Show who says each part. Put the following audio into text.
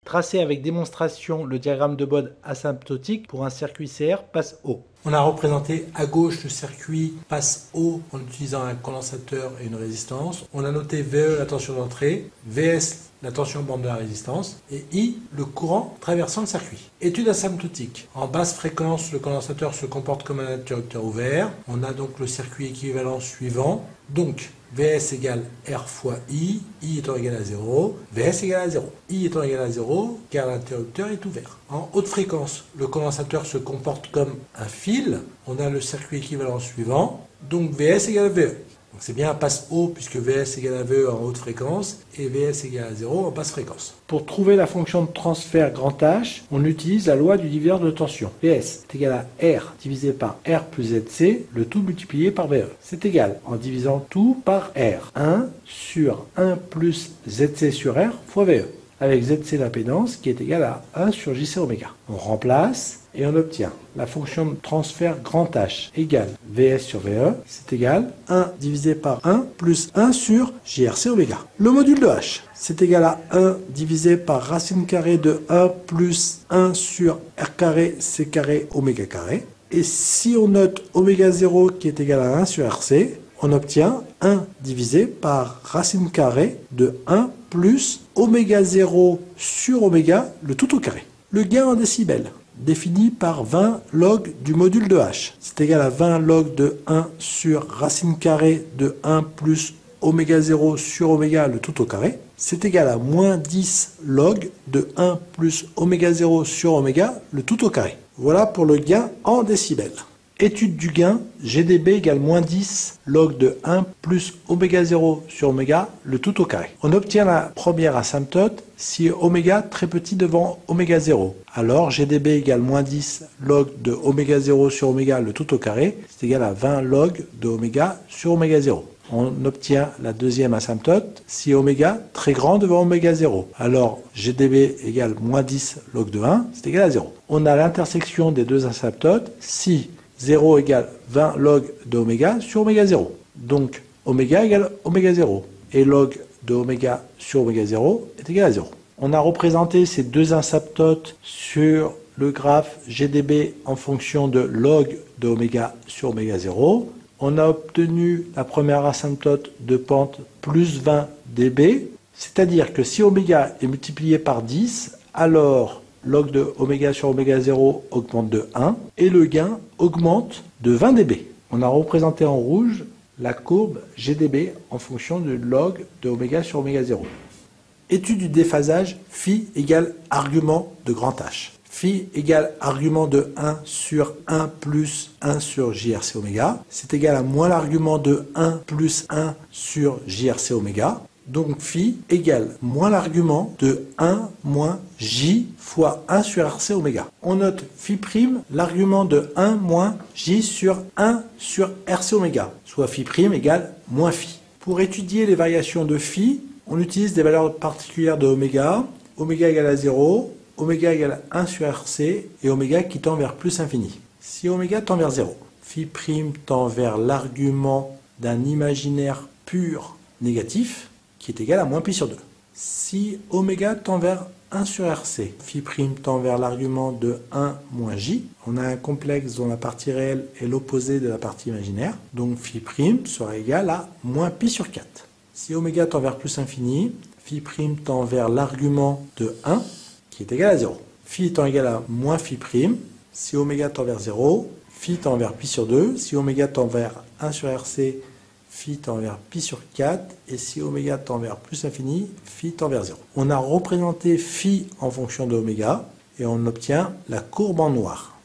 Speaker 1: Tracer avec démonstration le diagramme de Bode asymptotique pour un circuit CR passe O.
Speaker 2: On a représenté à gauche le circuit passe O en utilisant un condensateur et une résistance. On a noté VE la tension d'entrée, VS la tension bande de la résistance et I le courant traversant le circuit. Étude asymptotique. En basse fréquence, le condensateur se comporte comme un interrupteur ouvert. On a donc le circuit équivalent suivant. Donc VS égale R fois I étant égal à 0, VS égale à 0. I étant égal à 0, car l'interrupteur est ouvert. En haute fréquence, le condensateur se comporte comme un fil. On a le circuit équivalent suivant. Donc VS égale à VE. C'est bien un passe haut puisque VS égale à VE en haute fréquence et VS égale à 0 en basse fréquence.
Speaker 1: Pour trouver la fonction de transfert grand H, on utilise la loi du diviseur de tension. VS est égal à R divisé par R plus ZC, le tout multiplié par VE. C'est égal, en divisant tout par R, 1 sur 1 plus ZC sur R fois VE, avec ZC l'impédance qui est égale à 1 sur JC oméga. On remplace et on obtient la fonction de transfert grand H égale VS sur VE, c'est égal 1 divisé par 1 plus 1 sur JRC oméga. Le module de H, c'est égal à 1 divisé par racine carrée de 1 plus 1 sur R carré C carré oméga carré. Et si on note oméga 0 qui est égal à 1 sur RC, on obtient 1 divisé par racine carrée de 1 plus oméga 0 sur oméga, le tout au carré. Le gain en décibels, défini par 20 log du module de H. C'est égal à 20 log de 1 sur racine carrée de 1 plus oméga 0 sur oméga, le tout au carré. C'est égal à moins 10 log de 1 plus oméga 0 sur oméga, le tout au carré. Voilà pour le gain en décibels. Étude du gain, GdB égale moins 10 log de 1 plus oméga 0 sur oméga, le tout au carré. On obtient la première asymptote si oméga très petit devant oméga 0. Alors GdB égale moins 10 log de oméga 0 sur oméga, le tout au carré, c'est égal à 20 log de oméga sur oméga 0. On obtient la deuxième asymptote si oméga très grand devant oméga 0. Alors GdB égale moins 10 log de 1, c'est égal à 0. On a l'intersection des deux asymptotes si 0 égale 20 log de oméga sur oméga 0. Donc oméga égale oméga 0. Et log de oméga sur oméga 0 est égal à 0. On a représenté ces deux asymptotes sur le graphe GdB en fonction de log de oméga sur oméga 0. On a obtenu la première asymptote de pente plus 20 dB. C'est-à-dire que si oméga est multiplié par 10, alors log de oméga sur oméga 0 augmente de 1 et le gain augmente de 20 dB. On a représenté en rouge la courbe GdB en fonction de log de oméga sur oméga 0. Étude du déphasage, phi égale argument de grand H. Phi égale argument de 1 sur 1 plus 1 sur JRC oméga. C'est égal à moins l'argument de 1 plus 1 sur JRC oméga. Donc phi égale moins l'argument de 1 moins J fois 1 sur RC oméga. On note phi prime l'argument de 1 moins J sur 1 sur RC oméga, soit phi prime égale moins phi. Pour étudier les variations de phi, on utilise des valeurs particulières de oméga, oméga égale à 0, oméga égale à 1 sur RC et oméga qui tend vers plus infini. Si oméga tend vers 0, phi prime tend vers l'argument d'un imaginaire pur négatif, qui est égal à moins pi sur 2. Si oméga tend vers 1 sur RC, phi prime tend vers l'argument de 1 moins J, on a un complexe dont la partie réelle est l'opposé de la partie imaginaire, donc phi prime sera égal à moins pi sur 4. Si oméga tend vers plus infini, phi prime tend vers l'argument de 1, qui est égal à 0. Phi étant égal à moins phi prime, si oméga tend vers 0, phi tend vers pi sur 2, si oméga tend vers 1 sur RC, phi tend vers pi sur 4, et si oméga tend vers plus infini, phi tend vers 0. On a représenté phi en fonction de oméga, et on obtient la courbe en noir.